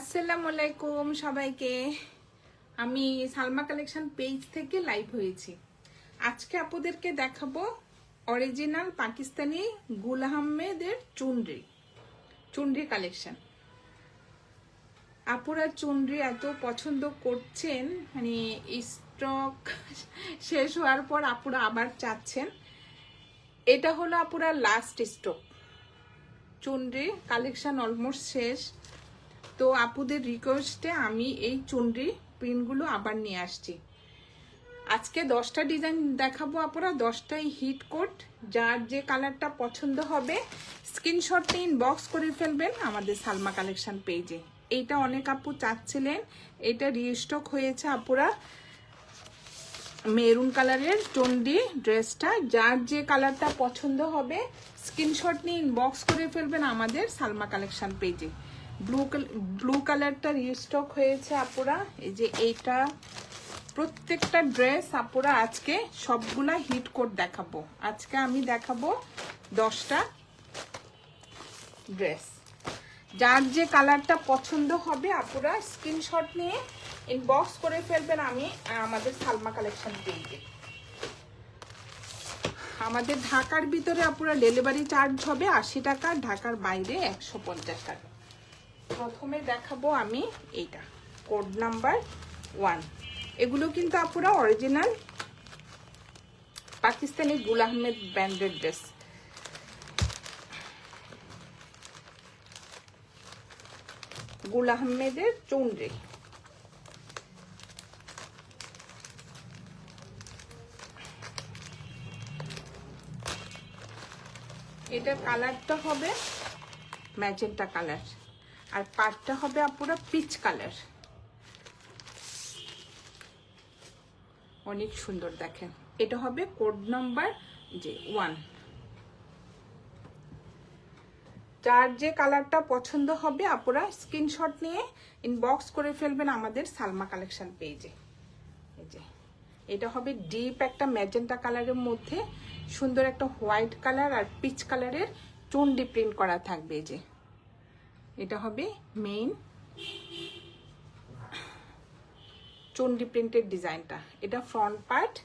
আসসালামু আলাইকুম সবাইকে। আমি সালমা কালেকশন পেজ থেকে লাইভ হয়েছি। আজকে আপনাদেরকে দেখাবো অরিজিনাল পাকিস্তানি গুল আহমেদের চুনরি কালেকশন। আপুরা চুনরি এত পছন্দ করছেন, মানে স্টক শেষ হওয়ার পর আপুরা আবার চাচ্ছেন। এটা হলো আপুরা লাস্ট স্টক। চুনরি কালেকশন অলমোস্ট শেষ। তো আপুদের রিকোয়েস্টে আমি এই চুনরি প্রিন্টগুলো আবার নিয়ে আসছি। আজকে 10টা ডিজাইন দেখাবো আপুরা, 10টাই হিট কোট। যার যে কালারটা পছন্দ হবে স্ক্রিনশট নিয়ে ইনবক্স করে ফেলবেন আমাদের সালমা কালেকশন পেজে। এইটা অনেক আপু চাচ্ছিলেন, এটা রিস্টক হয়েছে আপুরা। মেরুন কালারের চুনরি ড্রেসটা, যার যে কালারটা পছন্দ হবে স্ক্রিনশট নিয়ে ইনবক্স করে ফেলবেন আমাদের সালমা কালেকশন পেজে। ব্লু কালারটা রিস্টক হয়েছে আপুরা। এই যে এইটা প্রত্যেকটা ড্রেস আপুরা আজকে সবগুলা হিট কোট দেখাবো। আজকে আমি দেখাবো 10টা ড্রেস। যার যে কালারটা পছন্দ হবে আপুরা স্ক্রিনশট নিয়ে ইনবক্স করে ফেলবেন আমাদের সালমা কালেকশন পেজে। আমাদের ঢাকার ভিতরে আপুরা ডেলিভারি চার্জ হবে 80 টাকা, ঢাকার বাইরে 150 টাকা। প্রথমে দেখাবো আমি এইটা কোড নাম্বার 1। এগুলো কিন্তু আপুরা অরিজিনাল পাকিস্তানি গুল আহমেদ ব্র্যান্ডের ড্রেস। গুল আহমেদের চুনরি। এটার কালারটা হবে ম্যাজেন্টা কালার, আর পাটটা হবে আপুরা পিচ কালার। অনেক সুন্দর দেখেন। এটা হবে কোড নাম্বার 1। যার যে কালারটা পছন্দ হবে আপুরা স্ক্রিনশট নিয়ে ইনবক্স করে ফেলবেন আমাদের সালমা কালেকশন পেজে। এই যে এটা হবে ডিপ একটা ম্যাজেন্টা কালারের মধ্যে সুন্দর একটা হোয়াইট কালার আর পিচ কালারের চুনরি প্রিন্ট করা থাকবে। এই যে এটা হবে মেইন চুনরি প্রিন্টের ডিজাইনটা। এটা ফ্রন্ট পার্ট,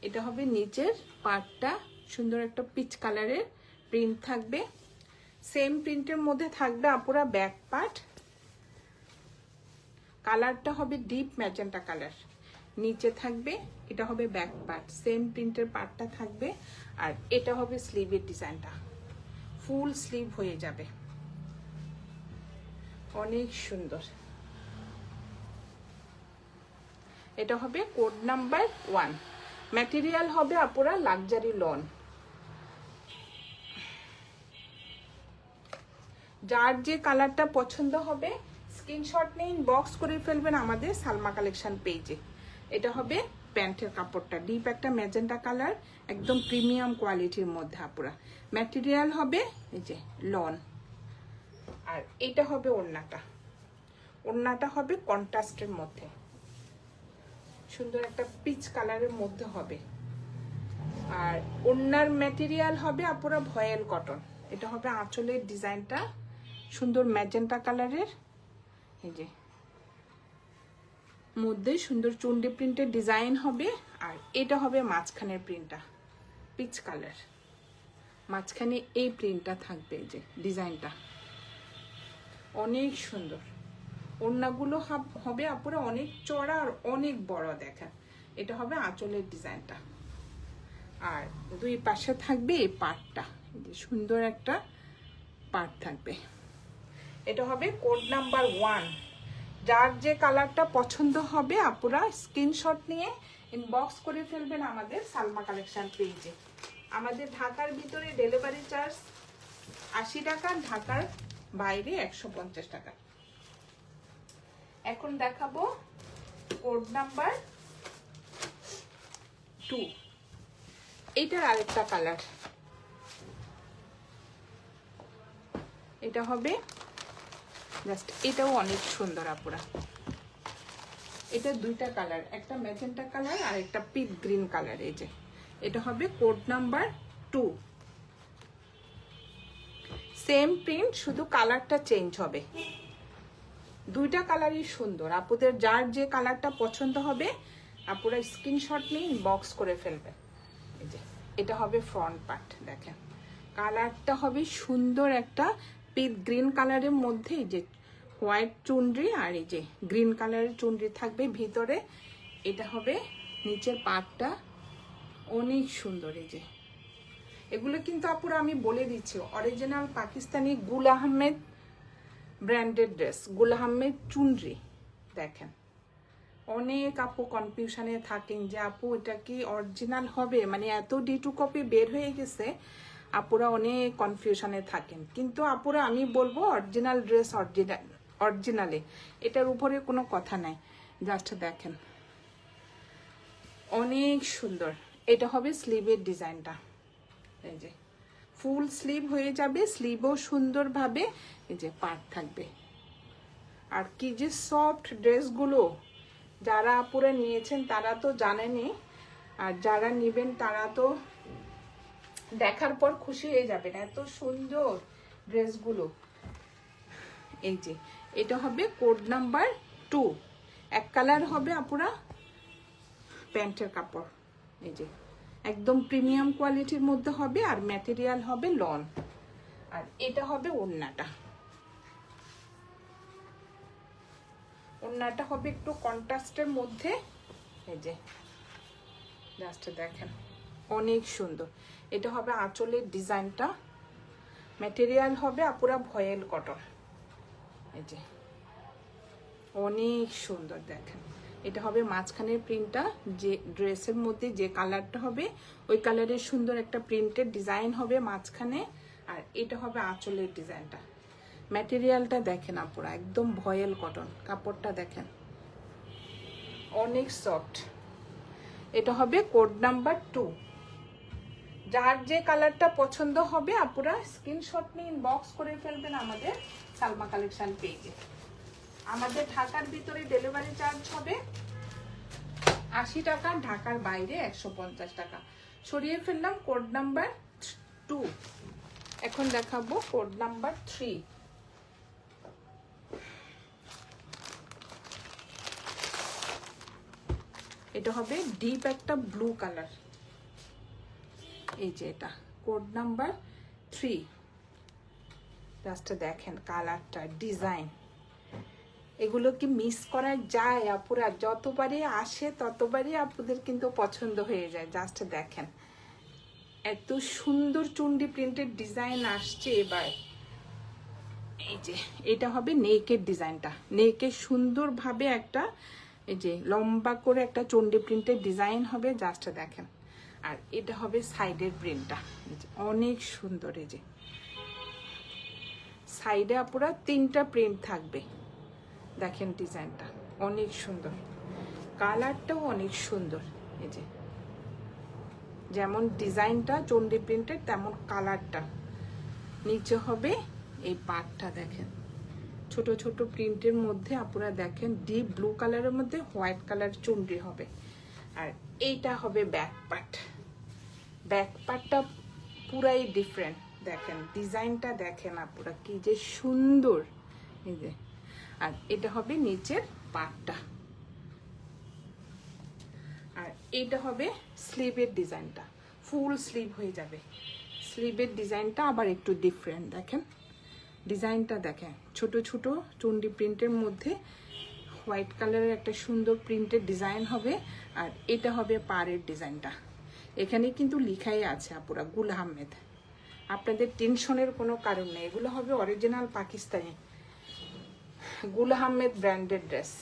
এটা হবে নিচের পার্টটা। সুন্দর একটা পিচ কালারের প্রিন্ট থাকবে। সেম প্রিন্টের মধ্যে থাকবে আপুরা ব্যাক পার্ট। কালারটা হবে ডিপ ম্যাজেন্টা কালার। নিচে থাকবে, এটা হবে ব্যাক পার্ট, সেম প্রিন্টের পার্টটা থাকবে। আর এটা হবে স্লিভের ডিজাইনটা, ফুল স্লিভ হয়ে যাবে। অনেক সুন্দর। এটা হবে কোড নাম্বার 1। ম্যাটেরিয়াল হবে আপুরা লাক্সারি লন। যার যে কালারটা পছন্দ হবে স্ক্রিনশট নিয়ে ইনবক্স করে ফেলবেন আমাদের সালমা কালেকশন পেজে। এটা হবে প্যান্টের কাপড়টা, ডিপ একটা ম্যাজেন্টা কালার, একদম প্রিমিয়াম কোয়ালিটির মধ্যে আপুরা। ম্যাটেরিয়াল হবে এই যে লন। আর এটা হবে ওড়নাটা হবে কন্ট্রাস্টের মধ্যে, সুন্দর একটা পিচ কালারের মধ্যে হবে। আর ওড়নার ম্যাটেরিয়াল হবে আপুরা ভয়েল কটন। এটা হবে আঁচলের ডিজাইনটা, সুন্দর ম্যাজেন্টা কালারের। এই যে মধ্যে সুন্দর চুনরি প্রিন্টের ডিজাইন হবে। আর এটা হবে মাঝখানের প্রিন্টটা পিচ কালার, মাঝখানে এই প্রিন্টটা থাকবে। এই যে ডিজাইনটা অনেক সুন্দর। ওড়নাগুলো হবে আপুরা অনেক চড়া আর অনেক বড় দেখেন। এটা হবে আঁচলের ডিজাইনটা। আর দুই পাশে থাকবে এই পার্টটা, সুন্দর একটা পার্ট থাকবে। এটা হবে কোড নাম্বার 1। যার যে কালারটা পছন্দ হবে আপুরা স্ক্রিনশট নিয়ে ইনবক্স করে ফেলবেন আমাদের সালমা কালেকশন পেজে। আমাদের ঢাকার ভিতরে ডেলিভারি চার্জ 80 টাকা, ঢাকার বাইরে 150 টাকা। এখন দেখাবো কোড নাম্বার 2। এটার আরেকটা কালার, এটা হবে জাস্ট, এটাও অনেক সুন্দর আপুরা। এটা দুইটা কালার, একটা ম্যাজেন্টা কালার আর একটা পিট গ্রিন কালার। এই যে এটা হবে কোড নাম্বার 2। সেম প্রিন্ট, শুধু কালারটা চেঞ্জ হবে। দুইটা কালারই সুন্দর, আপুদের যার যে কালারটা পছন্দ হবে আপুরা স্ক্রিনশট নিয়ে ইনবক্স করে ফেলবেন। এই যে এটা হবে ফ্রন্ট পার্ট, দেখেন কালারটা হবে সুন্দর একটা পিট গ্রিন কালারের মধ্যে, এই যে হোয়াইট চুনরি আর এই যে গ্রিন কালারের চুনরি থাকবে ভিতরে। এটা হবে নিচের পার্টটা, অনেক সুন্দর। এই যে এগুলো কিন্তু আপুরা আমি বলে দিচ্ছি অরিজিনাল পাকিস্তানি গুল আহমেদ ব্র্যান্ডেড ড্রেস, গুল আহমেদ চুনরি। দেখেন অনেক আপু কনফিউশনে থাকেন যে আপু এটা কি অরিজিনাল হবে, মানে এত D2 কপি বের হয়ে গেছে, আপুরা অনেক কনফিউশনে থাকেন। কিন্তু আপুরা আমি বলবো অরিজিনাল ড্রেস অরিজিনালে, এটার উপরে কোনো কথা নাই। জাস্ট দেখেন অনেক সুন্দর। এটা হবে স্লিভের ডিজাইনটা, এই যে ফুল স্লিভ হয়ে যাবে, স্লিভও সুন্দরভাবে এই যে পার্ট থাকবে। আর কি যে সফট ড্রেসগুলো, যারা আপুরা নিয়েছেন তারা তো জানেনই, আর যারা নেবেন তারা তো দেখার পর খুশি হয়ে যাবেন, এত সুন্দর ড্রেসগুলো। এই যে এটা হবে কোড নাম্বার 2, এক কালার হবে আপুরা প্যান্টের কাপড়, এই যে একদম প্রিমিয়াম কোয়ালিটির মধ্যে হবে, আর ম্যাটেরিয়াল হবে লন। আর এটা হবে ওড়নাটা, ওড়নাটা হবে একটু কন্ট্রাস্টের মধ্যে। এই যে জাস্ট দেখেন অনেক সুন্দর। এটা হবে আঁচলের ডিজাইনটা, ম্যাটেরিয়াল হবে আপুরা ভয়েল কটন। এই যে অনেক সুন্দর, দেখেন এটা হবে মাঝখানের প্রিন্টটা, যে ড্রেসের মধ্যে যে কালারটা হবে ওই কালারের সুন্দর একটা প্রিন্টের ডিজাইন হবে মাঝখানে। আর এটা হবে আঁচলের ডিজাইনটা, ম্যাটেরিয়ালটা দেখেন আপুরা একদম ভয়েল কটন, কাপড়টা দেখেন অনেক সফট। এটা হবে কোড নাম্বার 2, যার যে কালারটা পছন্দ হবে আপুরা স্ক্রিনশট নিয়ে ইনবক্স করে ফেলবেন আমাদের সালমা কালেকশন পেজে। আমাদের ঢাকার ভিতরে ডেলিভারি চার্জ হবে 80 টাকা, ঢাকার বাইরে 150 টাকা। সরিয়ে ফেললাম কোড নাম্বার 2, এখন দেখাবো কোড নাম্বার 3। এটা হবে ডিপ একটা ব্লু কালার, এই যে এটা কোড নাম্বার 3। জাস্ট দেখেন কালারটা, ডিজাইন, এগুলো কি মিস করা যায় আপুরা? যতবারই আসে ততবারই আপুদের কিন্তু পছন্দ হয়ে যায়। জাস্ট দেখেন এত সুন্দর চুন্ডি প্রিন্টের ডিজাইন আসছে এবার। এই যে এটা হবে নেকের ডিজাইনটা, নেকে সুন্দরভাবে একটা এই যে লম্বা করে একটা চন্ডি প্রিন্টের ডিজাইন হবে, জাস্ট দেখেন। আর এটা হবে সাইডের প্রিন্টটা, অনেক সুন্দর। এই যে সাইডে আপুরা 3টা প্রিন্ট থাকবে, দেখেন ডিজাইনটা অনেক সুন্দর, কালারটাও অনেক সুন্দর। এই যে যেমন ডিজাইনটা চন্ডি প্রিন্টের তেমন কালারটা। নিচে হবে এই পার্টটা দেখেন ছোট ছোট প্রিন্টের মধ্যে আপুরা দেখেন ডিপ ব্লু কালারের মধ্যে হোয়াইট কালার চুনরি হবে। আর এইটা হবে ব্যাক পার্ট, ব্যাক পার্টটা পুরাই ডিফারেন্ট, দেখেন ডিজাইনটা দেখেন আপুরা কি যে সুন্দর। এই যে আর এটা হবে নিচের পার্টটা। আর এইটা হবে স্লিভের ডিজাইনটা, ফুল স্লিভ হয়ে যাবে। স্লিভের ডিজাইনটা আবার একটু ডিফারেন্ট, দেখেন ডিজাইনটা দেখেন ছোট ছোট চুন্ডি প্রিন্টের মধ্যে হোয়াইট কালারের একটা সুন্দর প্রিন্টের ডিজাইন হবে। আর এটা হবে পাড়ের ডিজাইনটা, এখানে কিন্তু লিখাই আছে আপুরা গুল আহমেদ, আপনাদের টেনশনের কোনো কারণ নেই, এগুলো হবে অরিজিনাল পাকিস্তানি গুল আহমেদ ব্র্যান্ডেড ড্রেস।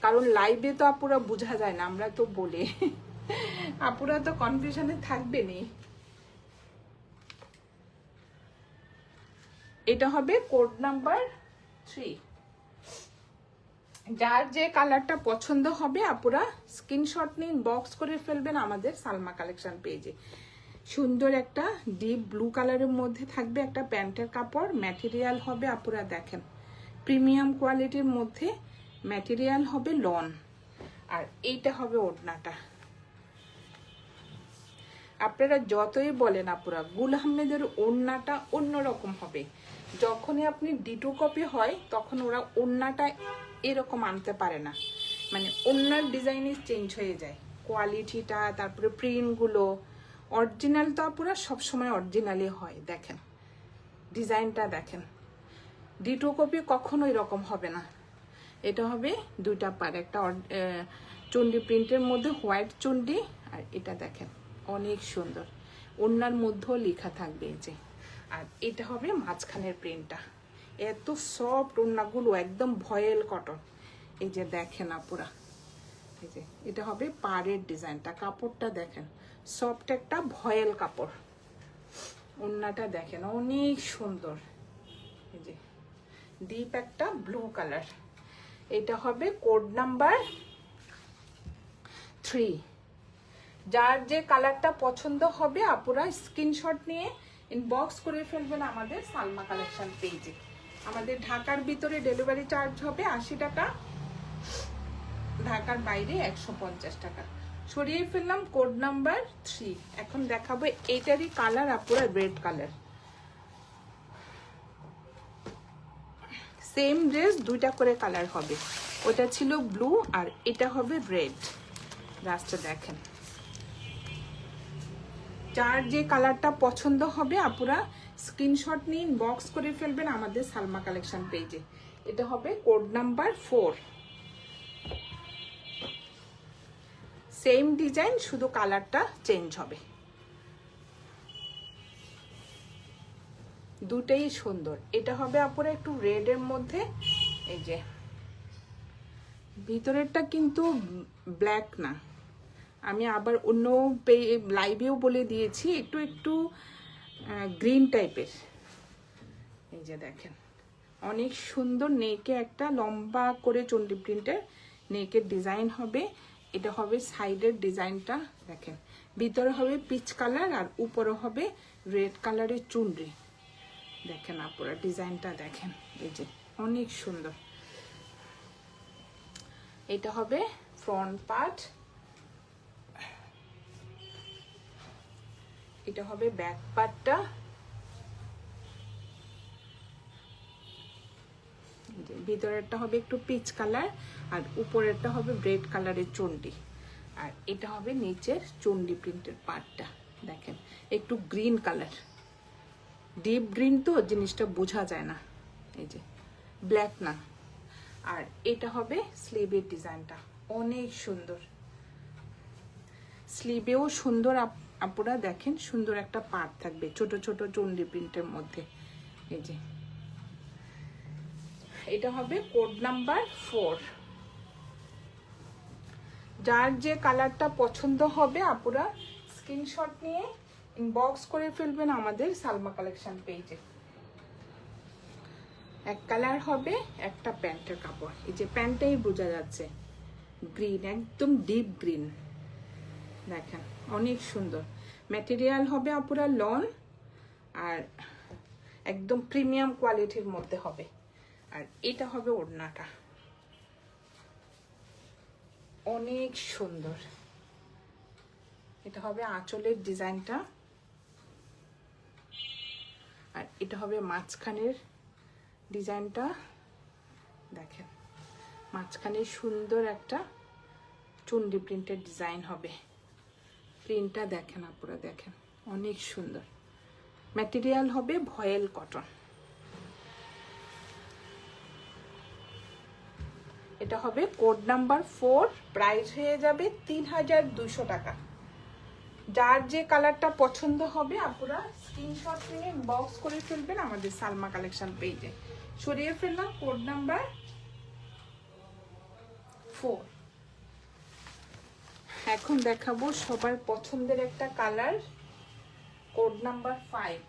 কারণ লাইভে তো আপুরা বোঝা যায় না, আমরা তো বলে আপুরা তো কনফিউশনে থাকবেনই। এটা হবে কোড নাম্বার 3, যার যে কালারটা পছন্দ হবে আপুরা স্ক্রিনশট নিয়ে ইনবক্স করে ফেলবেন আমাদের সালমা কালেকশন পেজে। সুন্দর একটা ডিপ ব্লু কালারের মধ্যে থাকবে একটা প্যান্টের কাপড়, ম্যাটেরিয়াল হবে আপুরা দেখেন প্রিমিয়াম কোয়ালিটির মধ্যে, ম্যাটেরিয়াল হবে লন। আর এইটা হবে ওড়নাটা। আপনারা যতই বলেন আপুরা গুল আহমেদের ওড়নাটা অন্যরকম হবে, যখনই আপনি D2 কপি হয় তখন ওরা ওড়নাটা এরকম আনতে পারে না, মানে ওড়নার ডিজাইনই চেঞ্জ হয়ে যায়, কোয়ালিটিটা, তারপরে প্রিন্টগুলো। অরিজিনাল তো পুরো সবসময় অরিজিনালই হয়। দেখেন ডিজাইনটা, দেখেন D2 কপি কখনো এরকম হবে না। এটা হবে দুইটা পার, একটা চন্ডি প্রিন্টের মধ্যে হোয়াইট চন্ডি, আর এটা দেখেন অনেক সুন্দর, ওড়নার মধ্যেও লেখা থাকবে এই যে। আর এটা হবে মাঝখানের প্রিন্টটা, এত সফট ওড়নাগুলো, একদম ভয়েল কটন। এই যে দেখেন আপুরা, এই যে এটা হবে পাড়ের ডিজাইনটা, কাপড়টা দেখেন সফট একটা ভয়েল কাপড়, ওড়নাটা দেখেন অনেক সুন্দর। এই যে ডিপ একটা ব্লু কালার, এটা হবে কোড নাম্বার 3। যার যে কালারটা পছন্দ হবে আপুরা স্ক্রিনশট নিয়ে ইনবক্স করে ফেলবেন আমাদের সালমা কালেকশন পেজে। আমাদের ঢাকার ভিতরে ডেলিভারি চার্জ হবে 80 টাকা, ঢাকার বাইরে 150 টাকা। সরিয়ে ফেললাম কোড নাম্বার 3। এখন দেখাবো এইটারই কালার আপুরা, রেড কালার। সেম ড্রেস দুইটা করে কালার হবে, ওটা ছিল ব্লু আর এটা হবে রেড। ড্রেসটা দেখেন, যার যে কালারটা পছন্দ হবে আপুরা স্ক্রিনশট নিয়ে ইনবক্স করে ফেলবেন আমাদের সালমা কালেকশন পেজে। এটা হবে কোড নাম্বার 4। সেম ডিজাইন, শুধু কালারটা চেঞ্জ হবে। দুটেই সুন্দর। এটা হবে আপুরা একটু রেডের মধ্যে, এই যে ভিতরেরটা কিন্তু ব্ল্যাক না, আমি আবার অন্য লাইভেও বলে দিয়েছি একটু একটু গ্রিন টাইপের। এই যে দেখেন অনেক সুন্দর, নেকে একটা লম্বা করে চন্ডি প্রিন্টের নেকের ডিজাইন হবে। এটা হবে সাইডের ডিজাইনটা, দেখেন ভিতরে হবে পিচ কালার আর উপরে হবে রেড কালারের চুনরি। দেখেন আপুরা ডিজাইনটা দেখেন, এই যে অনেক সুন্দর। এটা হবে ফ্রন্ট পার্ট, এটা হবে ব্যাক পার্টটা। ভিতরেরটা হবে একটু পিচ কালার আর উপরেরটা হবে রেড কালারের চন্ডি, আর এটা হবে নিচের চন্ডি প্রিন্টের পার্টটা। দেখেন একটু গ্রিন কালার, ডিপ গ্রিন তো জিনিসটা বোঝা যায় না, এই যে ব্ল্যাক না। আর এটা হবে স্লিভের ডিজাইনটা, অনেক সুন্দর, স্লিভেও সুন্দর আপুরা দেখেন সুন্দর একটা পার্ট থাকবে ছোট ছোট চন্ডি প্রিন্টের মধ্যে। এই যে এটা হবে কোড নাম্বার 4। যার যে কালারটা পছন্দ হবে আপুরা স্ক্রিনশট নিয়ে ইনবক্স করে ফেলবেন আমাদের সালমা কালেকশন পেজে। এক কালার হবে, একটা প্যান্টের কাপড়, এই যে প্যান্টটাই বোঝা যাচ্ছে গ্রিন, একদম ডিপ গ্রিন। দেখেন অনেক সুন্দর, ম্যাটেরিয়াল হবে আপুরা লন আর একদম প্রিমিয়াম কোয়ালিটির মধ্যে হবে। আর এটা হবে ওড়নাটা, অনেক সুন্দর। এটা হবে আঁচলের ডিজাইনটা, আর এটা হবে মাঝখানের ডিজাইনটা। দেখেন মাঝখানে সুন্দর একটা চুন্ডি প্রিন্টের ডিজাইন হবে। প্রিন্টটা দেখেন আপুরা, দেখেন অনেক সুন্দর। ম্যাটেরিয়াল হবে ভয়েল কটন। এটা হবে কোড নাম্বার 4, প্রাইস হয়ে যাবে 3200 টাকা। যার যে কালারটা পছন্দ হবে আপুরা স্ক্রিনশট নিয়ে ইনবক্স করে ফেলবেন আমাদের সালমা কালেকশন পেজে। সরিয়ে ফেললাম কোড নাম্বার 4। এখন দেখাবো সবার পছন্দের একটা কালার, কোড নাম্বার 5।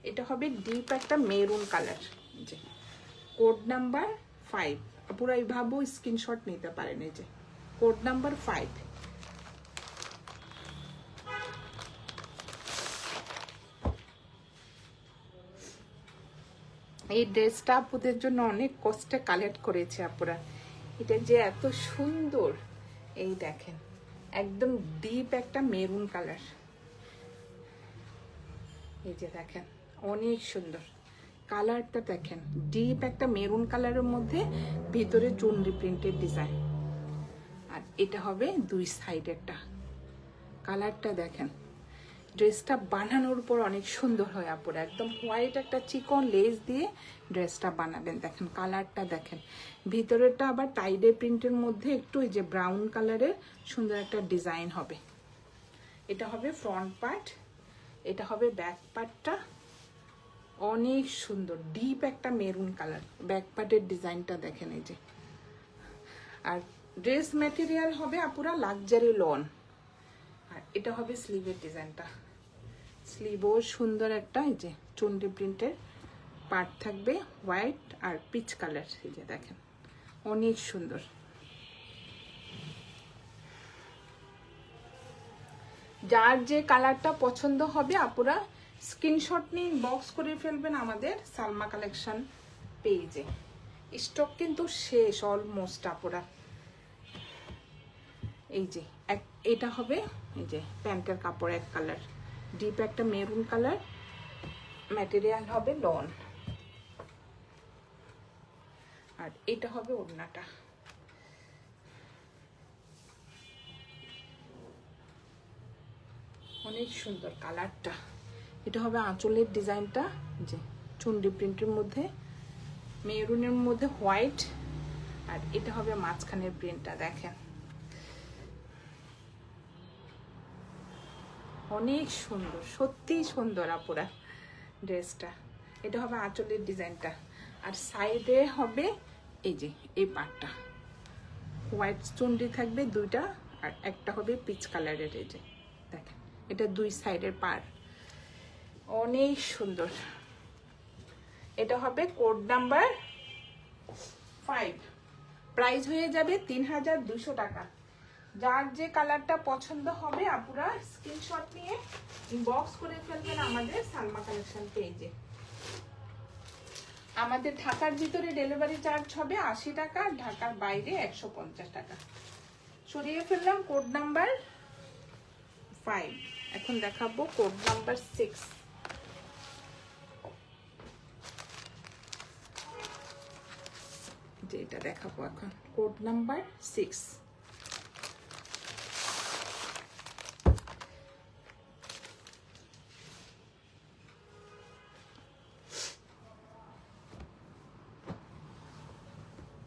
এটা হবে ডিপ একটা মেরুন কালার, যে কোড নাম্বার 5। পুরো এইভাবেও স্ক্রিনশট নিতে পারেন। এই যে কোড নাম্বার 5। এই ড্রেসটা আপুদের জন্য অনেক কষ্টে কালেক্ট করেছে আপুরা, এটা যে এত সুন্দর। এই দেখেন একদম ডিপ একটা মেরুন কালার, এই যে দেখেন অনেক সুন্দর। কালারটা দেখেন, ডিপ একটা মেরুন কালারের মধ্যে ভিতরে চুনরি প্রিন্টের ডিজাইন। আর এটা হবে দুই সাইডেরটা। কালারটা দেখেন, ড্রেসটা বানানোর পর অনেক সুন্দর হয় আপুরা। একদম হোয়াইট একটা চিকন লেস দিয়ে ড্রেসটা বানাবেন। দেখেন কালারটা দেখেন, ভিতরেরটা আবার টাইডে প্রিন্টের মধ্যে একটু এই যে ব্রাউন কালারের সুন্দর একটা ডিজাইন হবে। এটা হবে ফ্রন্ট পার্ট, এটা হবে ব্যাক পার্টটা। অনেক সুন্দর ডিপ একটা মেরুন কালার। ব্যাক পার্টের ডিজাইনটা দেখেন এই যে। আর ড্রেস ম্যাটেরিয়াল হবে আপুরা লাক্সারি লন। আর এটা হবে স্লিভের ডিজাইনটা। স্লিভও সুন্দর একটা এই যে চুনরি প্রিন্টের পার্ট থাকবে, হোয়াইট আর পিচ কালার। এই যে দেখেন অনেক সুন্দর। যার যে কালারটা পছন্দ হবে আপুরা স্ক্রিনশট নিয়ে বক্স করে ফেলবেন আমাদের সালমা কালেকশন পেজে। স্টক কিন্তু শেষ অলমোস্ট আপুরা। এই যে এটা হবে এই যে প্যান্টের কাপড় এক কালার, ডিপ একটা মেরুন কালার, ম্যাটেরিয়াল হবে লন। আর এটা হবে ওড়নাটা। অনেক সুন্দর কালারটা। এটা হবে আঁচলের ডিজাইনটা, যে চুনরি প্রিন্টের মধ্যে মেরুনের মধ্যে হোয়াইট। আর এটা হবে মাঝখানের প্রিন্টটা দেখেন অনেক সুন্দর, সত্যি সুন্দর আপুরা ড্রেসটা। এটা হবে আঁচলের ডিজাইনটা। আর সাইডে হবে এই যে এই পার্টটা, হোয়াইট চুনরি থাকবে দুইটা, আর একটা হবে পিচ কালারের। এই যে দেখেন এটা দুই সাইডের পার্ট, অনেক সুন্দর। এটা হবে কোড নাম্বার 5, প্রাইস হয়ে যাবে 3200 টাকা। যার যে কালারটা পছন্দ হবে আপুরা স্ক্রিনশট নিয়ে ইনবক্স করে ফেলবেন আমাদের সালমা কালেকশন পেজে। আমাদের ঢাকার ভিতরে ডেলিভারি চার্জ হবে 80 টাকা, ঢাকার বাইরে 150 টাকা। সরিয়ে ফেললাম কোড নাম্বার 5। এখন দেখাবো কোড নাম্বার 6। যেটা দেখাবো এখন কোড নাম্বার 6।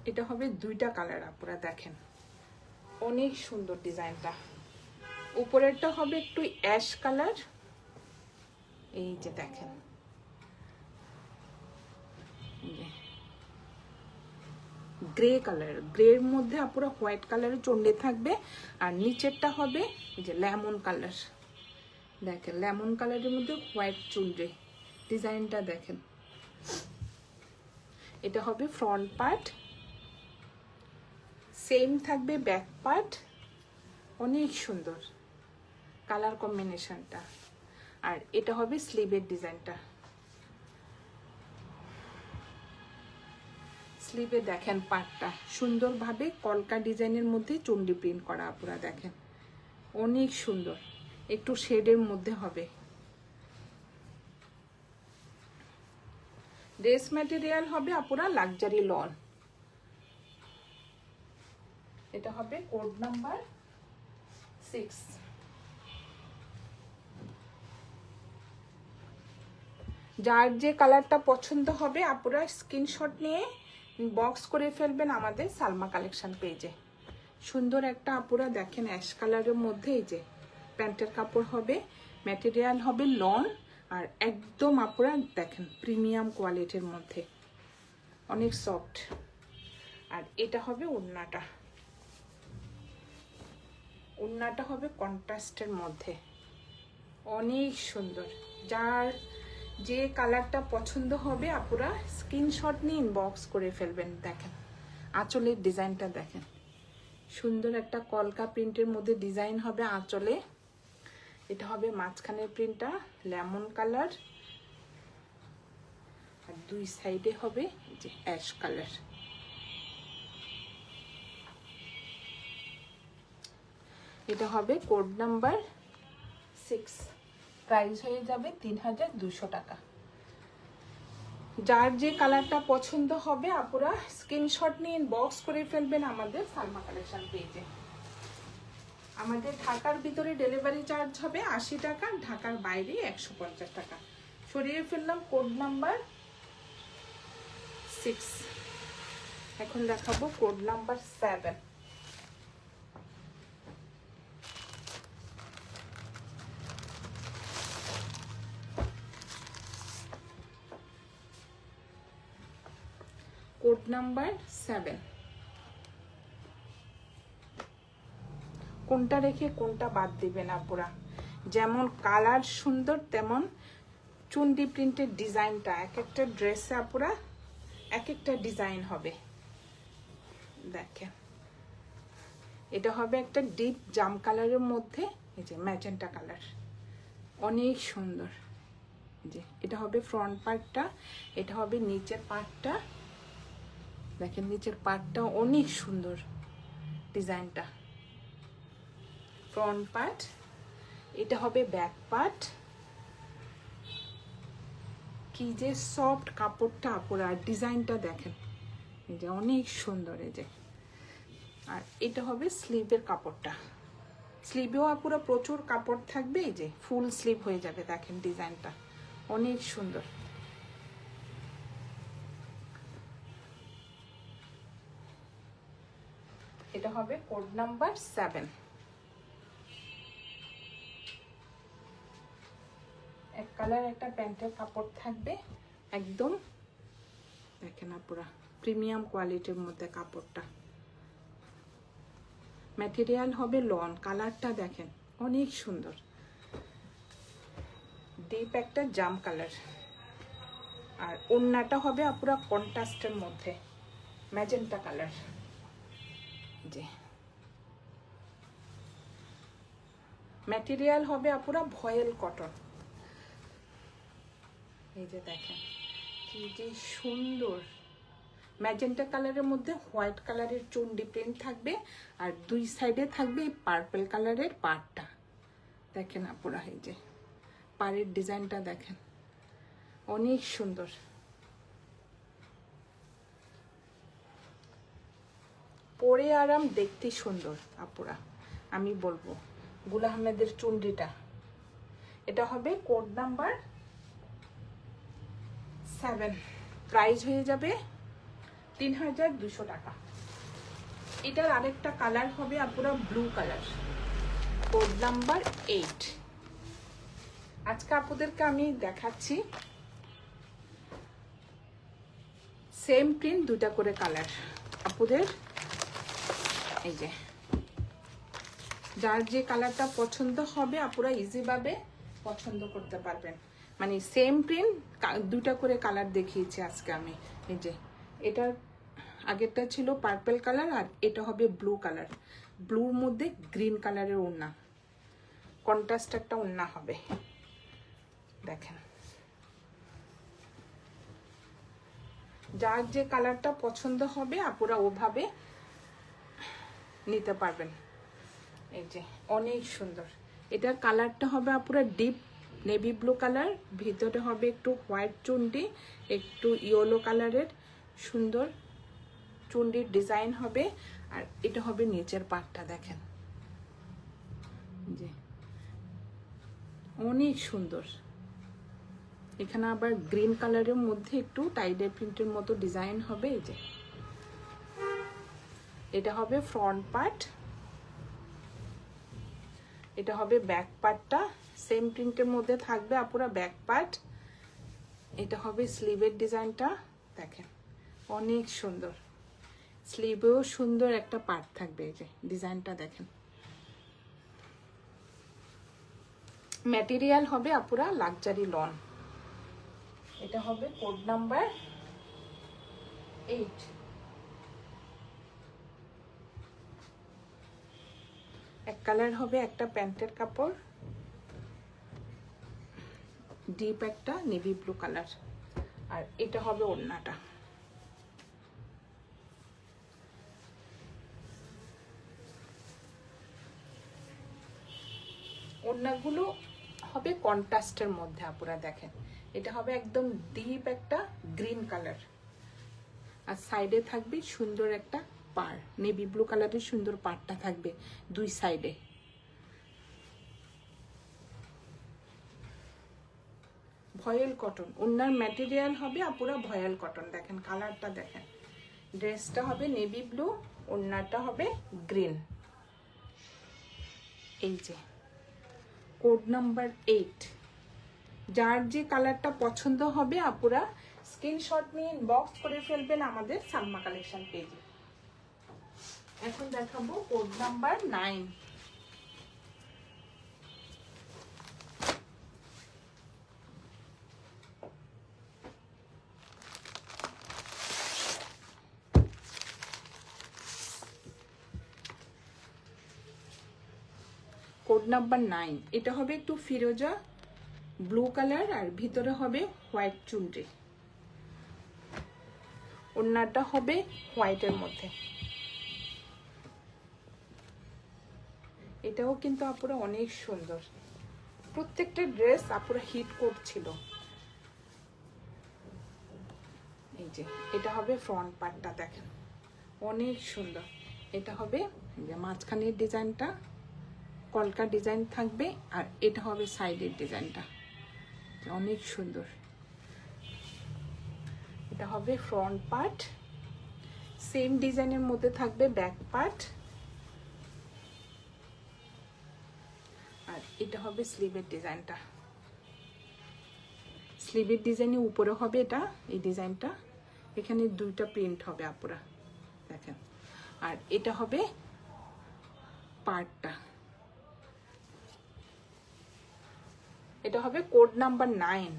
এটা হবে দুইটা কালার আপনারা দেখেন অনেক সুন্দর ডিজাইনটা। উপরেরটা হবে একটু অ্যাশ কালার, এই যে দেখেন গ্রে কালার, গ্রের মধ্যে আপুরা হোয়াইট কালারের চন্ডে থাকবে। আর নিচেরটা হবে এই যে লেমন কালার, দেখেন লেমন কালারের মধ্যে হোয়াইট চুনরি ডিজাইনটা দেখেন। এটা হবে ফ্রন্ট পার্ট, সেম থাকবে ব্যাক পার্ট। অনেক সুন্দর কালার কম্বিনেশনটা। আর এটা হবে স্লিভের ডিজাইনটা। স্লিভে দেখেন পার্টটা সুন্দরভাবে কলকা ডিজাইনের মধ্যে চন্ডি প্রিন্ট করা আপুরা দেখেন অনেক সুন্দর, একটু শেডের মধ্যে হবে। ড্রেস ম্যাটেরিয়াল হবে আপুরা লাক্সারি লন। এটা হবে কোড নাম্বার 6। যার যে কালারটা পছন্দ হবে আপুরা স্ক্রিনশট নিয়ে বক্স করে ফেলবেন আমাদের সালমা কালেকশন পেজে। সুন্দর একটা আপুরা দেখেন অ্যাশ কালারের মধ্যে এই যে প্যান্টের কাপড় হবে, ম্যাটেরিয়াল হবে লন। আর একদম আপুরা দেখেন প্রিমিয়াম কোয়ালিটির মধ্যে অনেক সফট। আর এটা হবে ওড়নাটা, ওড়নাটা হবে কন্ট্রাস্টের মধ্যে অনেক সুন্দর। যার যে কালারটা পছন্দ হবে আপুরা স্ক্রিনশট নিয়ে ইনবক্স করে ফেলবেন। দেখেন আঁচলের ডিজাইনটা দেখেন সুন্দর একটা কলকা প্রিন্টের মধ্যে ডিজাইন হবে আঁচলে। এটা হবে মাঝখানের প্রিন্টটা লেমন কালার, আর দুই সাইডে হবে যে অ্যাশ কালার। এটা হবে কোড নাম্বার 6, প্রাইস হয়ে যাবে 3200 টাকা। যার যে কালারটা পছন্দ হবে আপুরা স্ক্রিনশট নিয়ে ইনবক্স করে ফেলবেন আমাদের সালমা কালেকশন পেজে। আমাদের ঢাকার ভিতরে ডেলিভারি চার্জ হবে 80 টাকা, ঢাকার বাইরে 150 টাকা। সরিয়ে ফেললাম কোড নাম্বার 6। এখন দেখাবো কোড নাম্বার 7। Code number 7। কোনটা রেখে কোনটা বাদ দিবেন আপুরা। যেমন কালার সুন্দর তেমন চুন্ডি প্রিন্টের ডিজাইনটা এক একটা ড্রেসে আপুরা এক একটা ডিজাইন হবে। দেখেন এটা হবে একটা ডিপ জাম কালারের মধ্যে এই যে ম্যাজেন্টা কালার, অনেক সুন্দর। যে এটা হবে ফ্রন্ট পার্টটা, এটা হবে নিচের পার্টটা। দেখেন নিচের পার্টটা অনেক সুন্দর ডিজাইনটা। ফ্রন্ট পার্ট, এটা হবে ব্যাক পার্ট। কি যে সফট কাপড়টা আপুরা, আর ডিজাইনটা দেখেন এই যে অনেক সুন্দর। এই যে আর এটা হবে স্লিভের কাপড়টা। স্লিভেও আপুরা প্রচুর কাপড় থাকবে, এই যে ফুল স্লিভ হয়ে যাবে। দেখেন ডিজাইনটা অনেক সুন্দর। এটা হবে কোড নাম্বার 7। এক কালার একটা প্যান্টের কাপড় থাকবে একদম। দেখেন আপুরা প্রিমিয়াম কোয়ালিটির মধ্যে কাপড়টা। ম্যাটেরিয়াল হবে লন, কালারটা দেখেন অনেক সুন্দর। ডিপ একটা জাম কালার। আর ওড়নাটা হবে আপুরা কন্ট্রাস্টের মধ্যে ম্যাজেন্টা কালার। যে ম্যাটেরিয়াল হবে আপুরা ভয়েল কটন। এই যে দেখেন কি যে সুন্দর ম্যাজেন্টা কালারের মধ্যে হোয়াইট কালারের চুন্ডি প্রিন্ট থাকবে, আর দুই সাইডে থাকবে এই পার্পল কালারের পাড়টা। দেখেন আপুরা এই যে পাড়ের ডিজাইনটা দেখেন অনেক সুন্দর। পরে আরাম, দেখতে সুন্দর আপুরা। আমি বলবো গুল আহমেদের চুন্ডিটা, এটা হবে কোড নাম্বার 7। প্রাইস হয়ে যাবে 3200 টাকা। এটার আরেকটা কালার হবে আপুরা ব্লু কালার, কোড নাম্বার 8। আজকে আপুদেরকে আমি দেখাচ্ছি সেম প্রিন্ট দুটা করে কালার আপুদের। এই যে যার যে কালারটা পছন্দ হবে আপুরা ইজিভাবে পছন্দ করতে পারবেন। মানে সেম প্রিন্ট দুটা করে কালার দেখিয়েছি আজকে আমি। এই যে এটার আগেরটা ছিল পার্পল কালার, আর এটা হবে ব্লু কালার। ব্লুর মধ্যে গ্রিন কালারের ওড়না, কন্ট্রাস্ট একটা ওড়না হবে। দেখেন যার যে কালারটা পছন্দ হবে আপুরা ওভাবে নিতে পারবেন। এই যে অনেক সুন্দর। এটার কালারটা হবে আপুরা ডিপ নেভি ব্লু কালার, ভিতরে হবে একটু হোয়াইট চুন্ডি, একটু ইয়েলো কালারের সুন্দর চুন্ডির ডিজাইন হবে। আর এটা হবে নিচের পাটটা। দেখেন যে অনেক সুন্দর। এখানে আবার গ্রিন কালারের মধ্যে একটু টাইডাই প্রিন্টের মতো ডিজাইন হবে। এই যে এটা হবে ফ্রন্ট পার্ট, এটা হবে ব্যাক পার্টটা। সেম প্রিন্টের মধ্যে থাকবে আপুরা ব্যাক পার্ট। এটা হবে স্লিভের ডিজাইনটা। দেখেন অনেক সুন্দর, স্লিভেও সুন্দর একটা পার্ট থাকবে। এই যে ডিজাইনটা দেখেন। ম্যাটেরিয়াল হবে আপুরা লাক্সারি লন। এটা হবে কোড নাম্বার 8। এক কালার হবে একটা প্যান্টের কাপড়, ডিপ একটা নেভি ব্লু কালার। আর এটা হবে ওড়নাটা। ওড়নাগুলো হবে কন্ট্রাস্টের মধ্যে আপুরা। দেখেন এটা হবে একদম ডিপ একটা গ্রিন কালার, আর সাইডে থাকবে সুন্দর একটা পার, নেভি ব্লু কালারের সুন্দর পারটা থাকবে দুই সাইডে। ভয়েল কটন, ওনার ম্যাটেরিয়াল হবে আপুরা ভয়েল কটন। দেখেন কালারটা দেখেন, ড্রেসটা হবে নেভি ব্লু, ওনারটা হবে গ্রিন। এই যে কোড নাম্বার 8, যার যে কালারটা পছন্দ হবে আপুরা স্ক্রিনশট নিয়ে ইনবক্স করে ফেলবেন আমাদের সালমা কালেকশন পেজে। এখন দেখাবো কোড নাম্বার 9। কোড নাম্বার 9, এটা হবে একটু ফিরোজা ব্লু কালার, আর ভিতরে হবে হোয়াইট চুনরি। ওড়নাটা হবে হোয়াইটের মধ্যে। এটাও কিন্তু আপুরা অনেক সুন্দর, প্রত্যেকটা ড্রেস আপুরা হিট করছিল। এই যে এটা হবে ফ্রন্ট পার্টটা, দেখেন অনেক সুন্দর। এটা হবে মাঝখানের ডিজাইনটা কলকা ডিজাইন থাকবে, আর এটা হবে সাইডের ডিজাইনটা, অনেক সুন্দর। এটা হবে ফ্রন্ট পার্ট, সেম ডিজাইনের মধ্যে থাকবে ব্যাক পার্ট, আর এটা হবে স্লিভের ডিজাইনটা। স্লিভের ডিজাইনের উপরে হবে এটা, এই ডিজাইনটা এখানে দুইটা প্রিন্ট হবে আপুরা দেখেন, আর এটা হবে পার্টটা। এটা হবে কোড নাম্বার 9।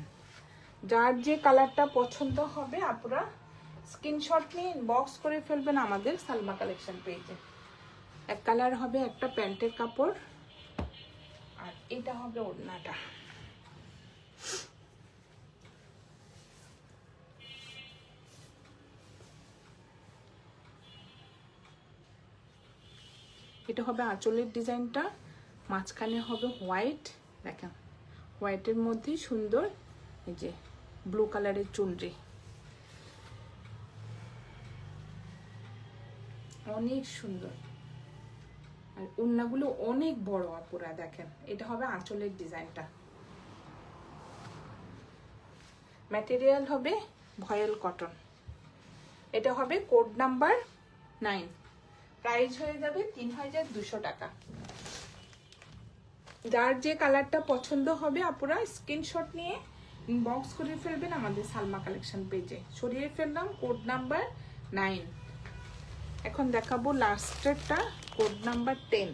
যার যে কালারটা পছন্দ হবে আপুরা স্ক্রিনশট নিয়ে ইনবক্স করে ফেলবেন আমাদের সালমা কালেকশন পেজে। এক কালার হবে একটা প্যান্টের কাপড়, আর এটা হবে ওড়নাটা। এটা হবে আঁচলের ডিজাইনটা, মাঝখানে হবে হোয়াইট, দেখেন হোয়াইটের মধ্যে সুন্দর এই যে ব্লু কালারের চুনরি, অনেক সুন্দর। আর ওড়নাগুলো অনেক বড় আপুরা দেখেন। এটা হবে আঁচলের ডিজাইনটা, ম্যাটেরিয়াল হবে ভয়েল কটন। এটা হবে কোড নাম্বার 9, প্রাইস হয়ে যাবে 3200 টাকা। যার যে কালারটা পছন্দ হবে আপুরা স্ক্রিনশট নিয়ে ইনবক্স করে ফেলবেন আমাদের সালমা কালেকশন পেজে। সরিয়ে ফেললাম কোড নাম্বার 9। এখন দেখাবো লাস্টেরটা, কোড নাম্বার 10।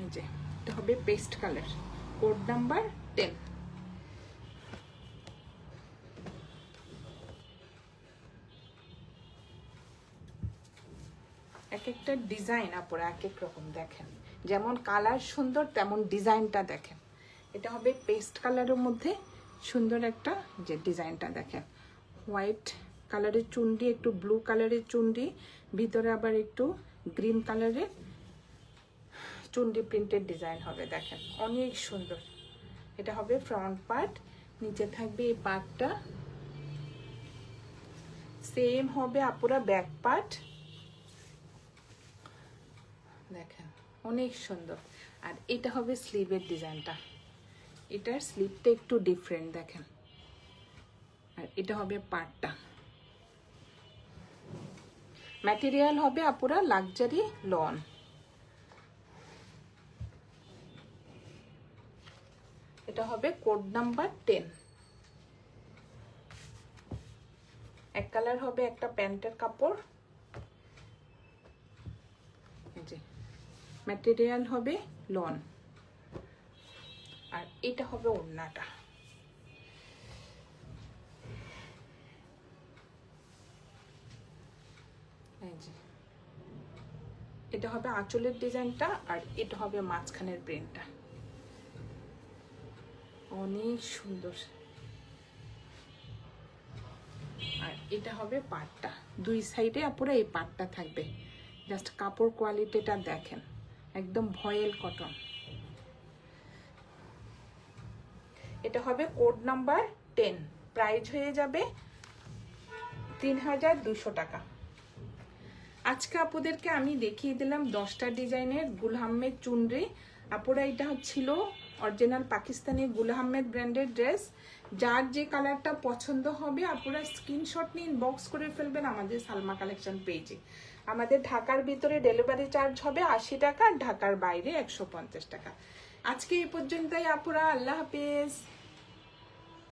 এই যে এটা হবে পেস্ট কালার, কোড নাম্বার 10। এক একটা ডিজাইন আপুরা এক এক রকম, দেখেন যেমন কালার সুন্দর তেমন ডিজাইনটা দেখেন। এটা হবে পেস্ট কালারের মধ্যে সুন্দর একটা যে ডিজাইনটা দেখেন, হোয়াইট কালারের চুন্ডি, একটু ব্লু কালারের চুন্ডি, ভিতরে আবার একটু গ্রিন কালারের চুন্ডি প্রিন্টেড ডিজাইন হবে, দেখেন অনেক সুন্দর। এটা হবে ফ্রন্ট পার্ট, নিচে থাকবে এই পার্টটা, সেম হবে আপুরা ব্যাক পার্ট, দেখেন অনেক সুন্দর। আর এটা হবে স্লিভের ডিজাইনটা, এটার স্লিভটা একটু ডিফারেন্ট দেখেন, আর এটা হবে পার্টটা। ম্যাটেরিয়াল হবে আপুরা লাক্সারি লন। এটা হবে কোড নাম্বার 10। এক কালার হবে একটা প্যান্টের কাপড়, এই যে ম্যাটেরিয়াল হবে লন, আর এটা হবে ওড়নাটা। এই যে এটা হবে আঁচলের ডিজাইনটা, আর এটা হবে মাঝখানের প্রিন্টটা, অনেক সুন্দর। আর এটা হবে পাটটা, দুই সাইডে আপুরা এই পাটটা থাকবে। জাস্ট কাপড় কোয়ালিটিটা দেখেন, একদম ভয়েল কটন। এটা হবে কোড নাম্বার 10, প্রাইস হয়ে যাবে 3200 টাকা। আজকে আপুদেরকে আমি দেখিয়ে দিলাম 10টা ডিজাইনের গুল আহমেদ চুনরি। আপুরা এটা ছিল অরিজিনাল পাকিস্তানি গুল আহমেদ ব্র্যান্ডের ড্রেস। যার যে কালারটা পছন্দ হবে আপুরা স্ক্রিনশট নিয়ে ইনবক্স করে ফেলবেন আমাদের সালমা কালেকশন পেজে। আমাদের ঢাকার ভিতরে ডেলিভারি চার্জ হবে 80 টাকা, ঢাকার বাইরে 150 টাকা। আজকে এই পর্যন্তই আপুরা, আল্লাহ হাফেজ।